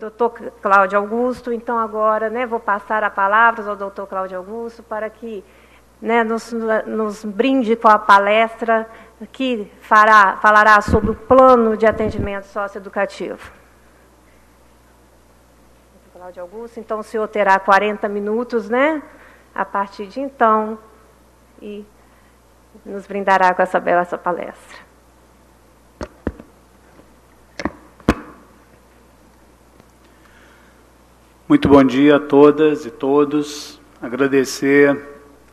doutor Cláudio Augusto. Então, agora, né, vou passar a palavra ao doutor Cláudio Augusto para que, né, nos brinde com a palestra que falará sobre o plano de atendimento socioeducativo. Cláudio Augusto, então o senhor terá 40 minutos, né, a partir de então, e nos brindará com essa bela palestra. Muito bom dia a todas e todos. Agradecer,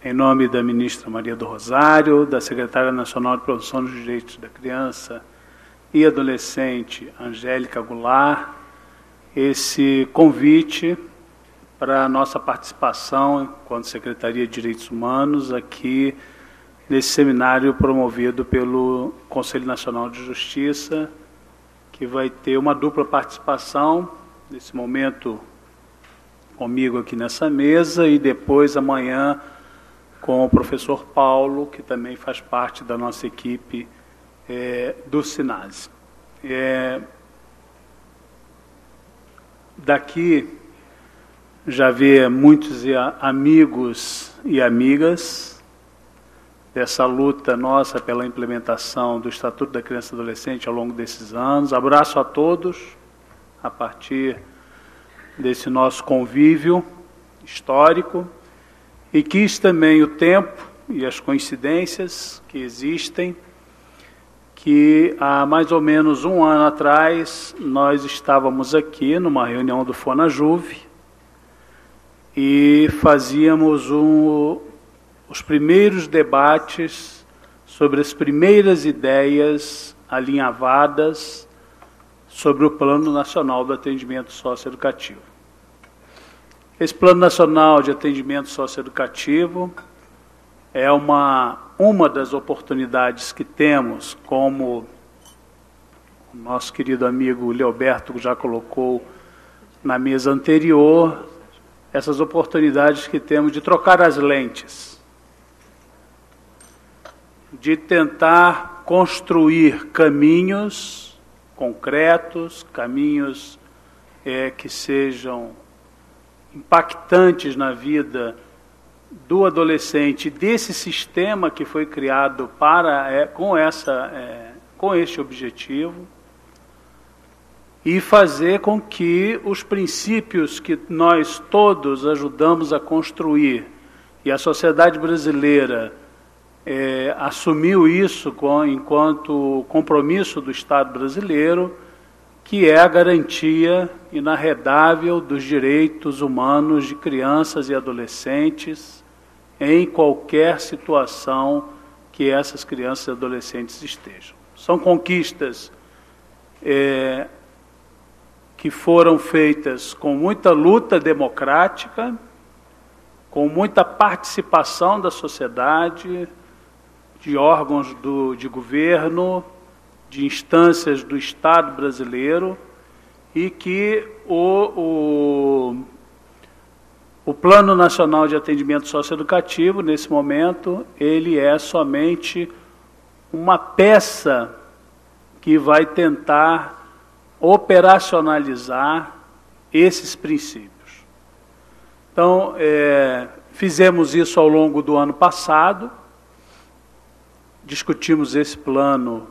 em nome da ministra Maria do Rosário, da secretária nacional de Promoção dos Direitos da Criança e Adolescente, Angélica Goulart, esse convite para a nossa participação, enquanto Secretaria de Direitos Humanos, aqui nesse seminário promovido pelo Conselho Nacional de Justiça, que vai ter uma dupla participação, nesse momento comigo aqui nessa mesa, e depois amanhã com o professor Paulo, que também faz parte da nossa equipe do SINASE. Daqui já vê muitos amigos e amigas dessa luta nossa pela implementação do Estatuto da Criança e Adolescente ao longo desses anos. Abraço a todos a partir desse nosso convívio histórico, e quis também o tempo e as coincidências que existem, que há mais ou menos um ano atrás nós estávamos aqui numa reunião do FONAJUVE e fazíamos os primeiros debates sobre as primeiras ideias alinhavadas sobre o Plano Nacional do Atendimento Socioeducativo. Esse Plano Nacional de Atendimento Socioeducativo é uma das oportunidades que temos, como o nosso querido amigo Leoberto já colocou na mesa anterior, essas oportunidades que temos de trocar as lentes, de tentar construir caminhos concretos, caminhos que sejam impactantes na vida do adolescente, desse sistema que foi criado com este objetivo, e fazer com que os princípios que nós todos ajudamos a construir, e a sociedade brasileira assumiu isso enquanto compromisso do Estado brasileiro, que é a garantia inarredável dos direitos humanos de crianças e adolescentes em qualquer situação que essas crianças e adolescentes estejam. São conquistas que foram feitas com muita luta democrática, com muita participação da sociedade, de órgãos de governo, de instâncias do Estado brasileiro, e que o Plano Nacional de Atendimento Socioeducativo, nesse momento, ele é somente uma peça que vai tentar operacionalizar esses princípios. Então, fizemos isso ao longo do ano passado, discutimos esse plano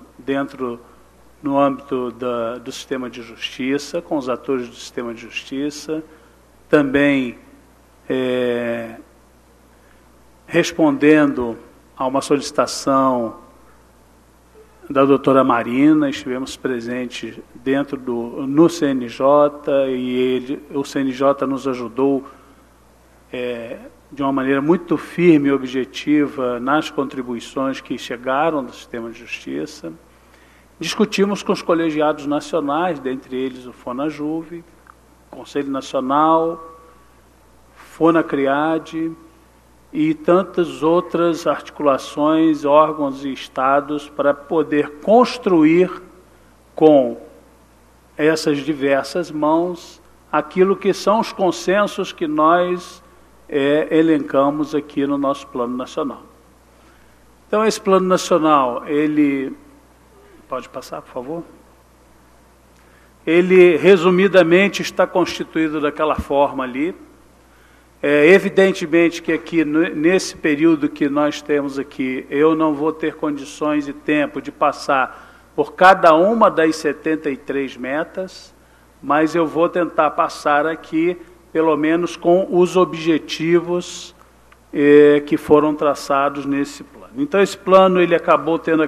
no âmbito do sistema de justiça, com os atores do sistema de justiça, também respondendo a uma solicitação da doutora Marina, estivemos presentes no CNJ, e o CNJ nos ajudou de uma maneira muito firme e objetiva nas contribuições que chegaram do sistema de justiça. Discutimos com os colegiados nacionais, dentre eles o FONAJUVE, Conselho Nacional, FONACRIAD e tantas outras articulações, órgãos e estados, para poder construir com essas diversas mãos aquilo que são os consensos que nós elencamos aqui no nosso Plano Nacional. Então, esse Plano Nacional, ele... Pode passar, por favor? Ele, resumidamente, está constituído daquela forma ali. Evidentemente que aqui, nesse período que nós temos aqui, eu não vou ter condições e tempo de passar por cada uma das 73 metas, mas eu vou tentar passar aqui, pelo menos com os objetivos que foram traçados nesse plano. Então, esse plano ele acabou tendo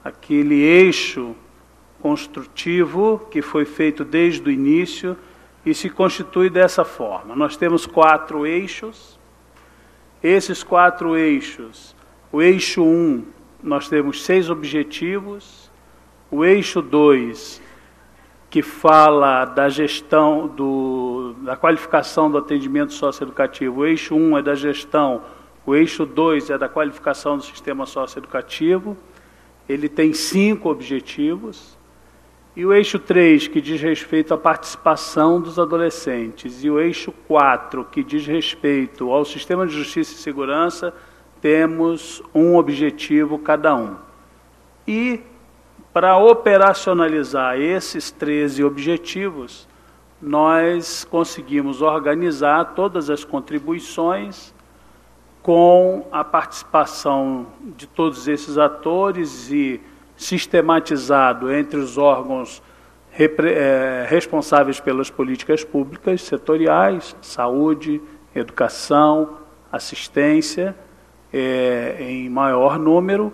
aquele eixo construtivo que foi feito desde o início e se constitui dessa forma. Nós temos 4 eixos. Esses 4 eixos, o eixo 1, nós temos 6 objetivos. O eixo 2, que fala da gestão, da qualificação do atendimento socioeducativo. O eixo 1 é da gestão, o eixo 2 é da qualificação do sistema socioeducativo. Ele tem 5 objetivos. E o eixo 3, que diz respeito à participação dos adolescentes, e o eixo 4, que diz respeito ao sistema de justiça e segurança, temos um objetivo cada um. E, para operacionalizar esses 13 objetivos, nós conseguimos organizar todas as contribuições com a participação de todos esses atores e sistematizado entre os órgãos responsáveis pelas políticas públicas setoriais, saúde, educação, assistência, em maior número,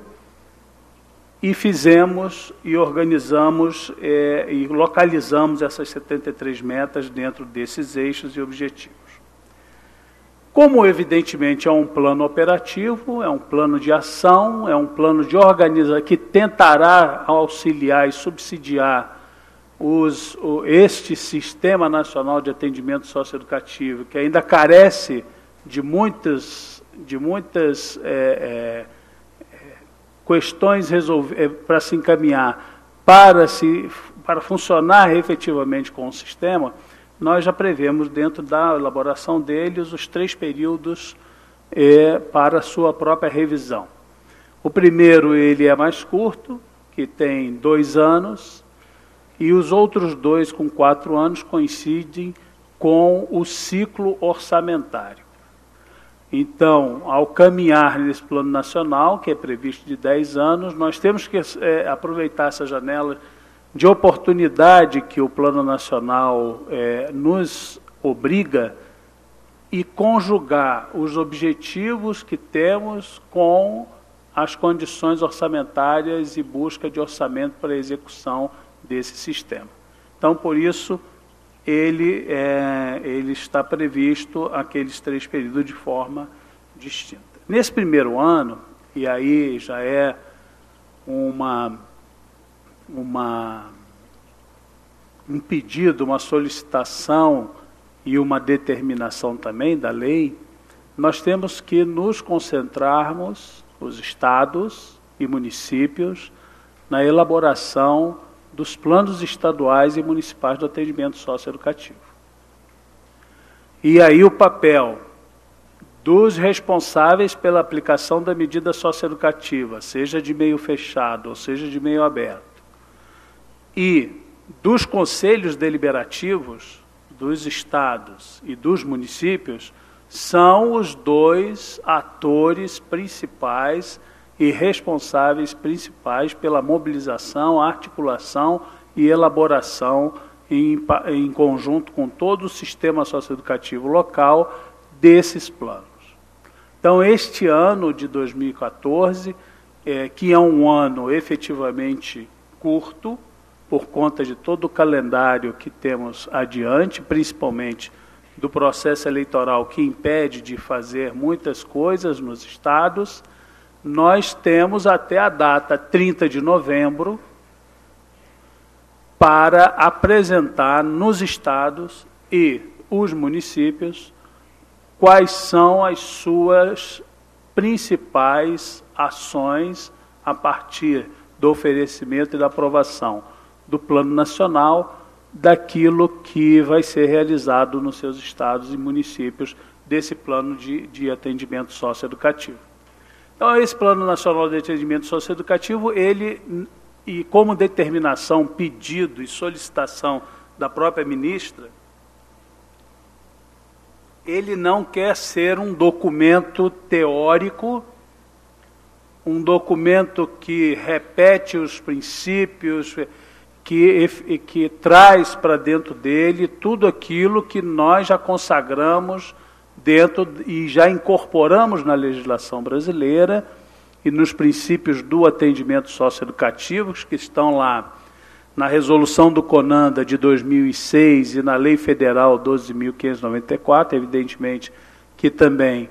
e fizemos e organizamos e localizamos essas 73 metas dentro desses eixos e objetivos. Como, evidentemente, é um plano operativo, é um plano de ação, é um plano de organização que tentará auxiliar e subsidiar este Sistema Nacional de Atendimento Socioeducativo, que ainda carece de muitas questões para se encaminhar, para funcionar efetivamente com o sistema. Nós já prevemos, dentro da elaboração deles, os 3 períodos para a sua própria revisão. O primeiro, ele é mais curto, que tem 2 anos, e os outros 2, com 4 anos, coincidem com o ciclo orçamentário. Então, ao caminhar nesse plano nacional, que é previsto de 10 anos, nós temos que aproveitar essa janela de oportunidade que o Plano Nacional nos obriga e conjugar os objetivos que temos com as condições orçamentárias e busca de orçamento para a execução desse sistema. Então, por isso, ele está previsto aqueles 3 períodos de forma distinta. Nesse primeiro ano, e aí já é um pedido, uma solicitação e uma determinação também da lei, nós temos que nos concentrarmos, os estados e municípios, na elaboração dos planos estaduais e municipais do atendimento socioeducativo. E aí o papel dos responsáveis pela aplicação da medida socioeducativa, seja de meio fechado ou seja de meio aberto, e dos conselhos deliberativos dos estados e dos municípios, são os 2 atores principais e responsáveis principais pela mobilização, articulação e elaboração em conjunto com todo o sistema socioeducativo local desses planos. Então, este ano de 2014, que é um ano efetivamente curto, por conta de todo o calendário que temos adiante, principalmente do processo eleitoral que impede de fazer muitas coisas nos estados, nós temos até a data 30 de novembro para apresentar nos estados e os municípios quais são as suas principais ações a partir do oferecimento e da aprovação do Plano Nacional, daquilo que vai ser realizado nos seus estados e municípios desse plano de atendimento socioeducativo. Então, esse Plano Nacional de Atendimento Socioeducativo, ele e como determinação, pedido e solicitação da própria ministra, ele não quer ser um documento teórico, um documento que repete os princípios, que traz para dentro dele tudo aquilo que nós já consagramos dentro e já incorporamos na legislação brasileira e nos princípios do atendimento socioeducativo, que estão lá na resolução do CONANDA de 2006 e na Lei Federal 12.594, evidentemente que também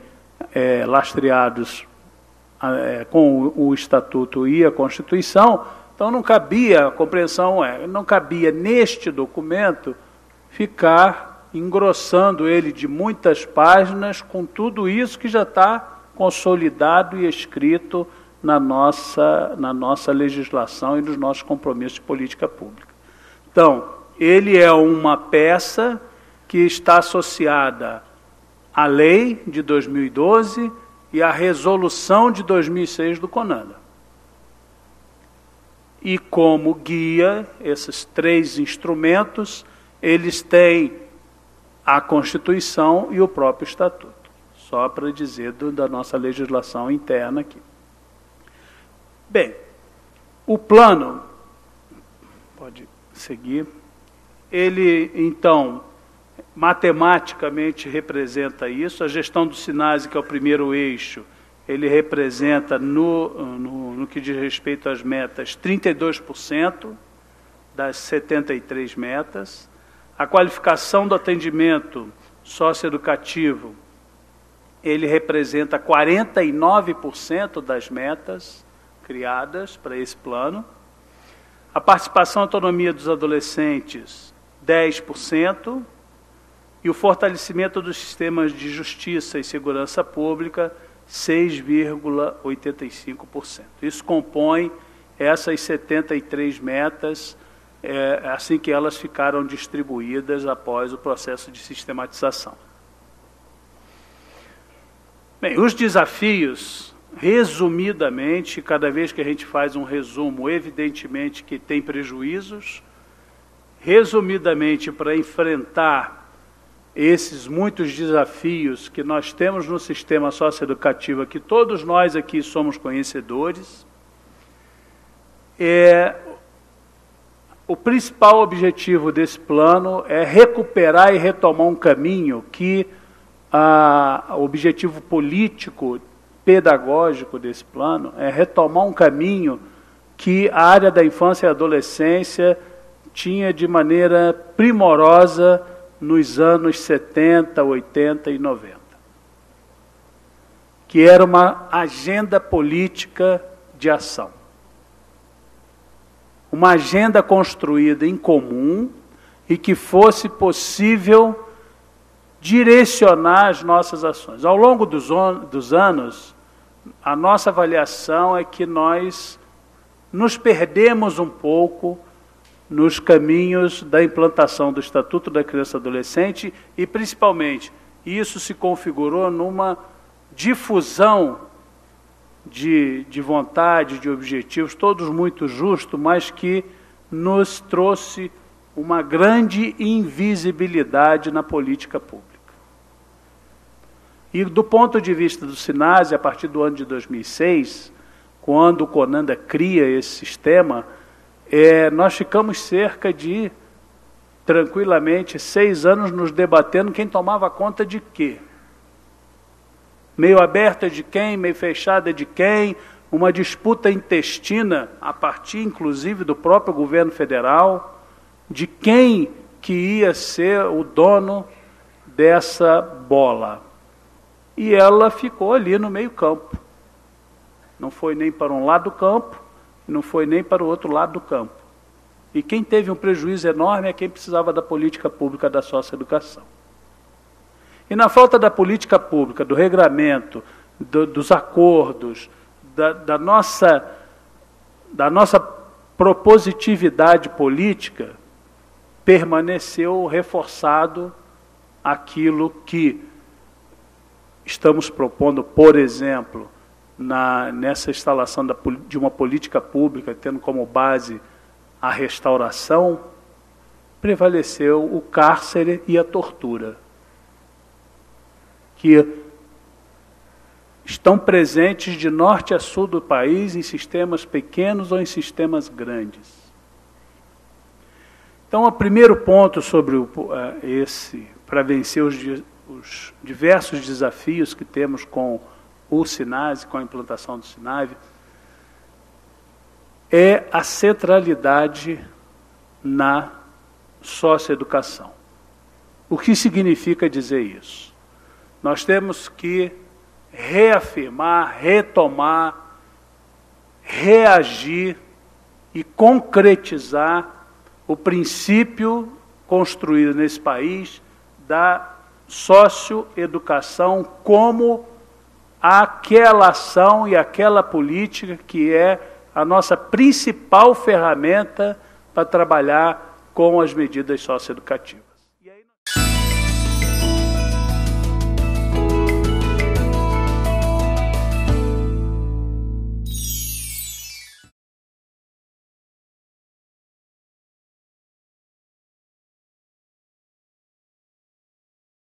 lastreados com o Estatuto e a Constituição. Então não cabia, a compreensão não cabia neste documento ficar engrossando ele de muitas páginas com tudo isso que já está consolidado e escrito na nossa legislação e nos nossos compromissos de política pública. Então, ele é uma peça que está associada à lei de 2012 e à resolução de 2006 do CONANDA. E como guia, esses três instrumentos, eles têm a Constituição e o próprio Estatuto. Só para dizer da nossa legislação interna aqui. Bem, o plano, pode seguir, ele, então, matematicamente representa isso. A gestão do SINASE, que é o primeiro eixo, ele representa, no que diz respeito às metas, 32% das 73 metas. A qualificação do atendimento socioeducativo, ele representa 49% das metas criadas para esse plano. A participação e autonomia dos adolescentes, 10%. E o fortalecimento dos sistemas de justiça e segurança pública, 6,85%. Isso compõe essas 73 metas, assim que elas ficaram distribuídas após o processo de sistematização. Bem, os desafios, resumidamente, cada vez que a gente faz um resumo, evidentemente que tem prejuízos. Resumidamente, para enfrentar esses muitos desafios que nós temos no sistema socioeducativo, que todos nós aqui somos conhecedores, o principal objetivo desse plano é recuperar e retomar um caminho que o objetivo político, pedagógico desse plano é retomar um caminho que a área da infância e adolescência tinha de maneira primorosa nos anos 70, 80 e 90. Que era uma agenda política de ação. Uma agenda construída em comum e que fosse possível direcionar as nossas ações. Ao longo dos anos, a nossa avaliação é que nós nos perdemos um pouco nos caminhos da implantação do Estatuto da Criança e Adolescente e, principalmente, isso se configurou numa difusão de vontade, de objetivos, todos muito justos, mas que nos trouxe uma grande invisibilidade na política pública. E do ponto de vista do SINASE, a partir do ano de 2006, quando o CONANDA cria esse sistema, nós ficamos cerca de, tranquilamente, 6 anos nos debatendo quem tomava conta de quê. Meio aberta de quem, meio fechada de quem, uma disputa intestina, a partir, inclusive, do próprio governo federal, de quem que ia ser o dono dessa bola. E ela ficou ali no meio campo. Não foi nem para um lado do campo, não foi nem para o outro lado do campo. E quem teve um prejuízo enorme é quem precisava da política pública da socioeducação. E na falta da política pública, do regramento, dos acordos, da nossa propositividade política, permaneceu reforçado aquilo que estamos propondo, por exemplo, nessa instalação de uma política pública, tendo como base a restauração, prevaleceu o cárcere e a tortura, que estão presentes de norte a sul do país, em sistemas pequenos ou em sistemas grandes. Então, o primeiro ponto sobre para vencer os diversos desafios que temos com o SINASE, com a implantação do SINAVE, é a centralidade na socioeducação. O que significa dizer isso? Nós temos que reafirmar, retomar, reagir e concretizar o princípio construído nesse país da socioeducação como aquela ação e aquela política que é a nossa principal ferramenta para trabalhar com as medidas socioeducativas.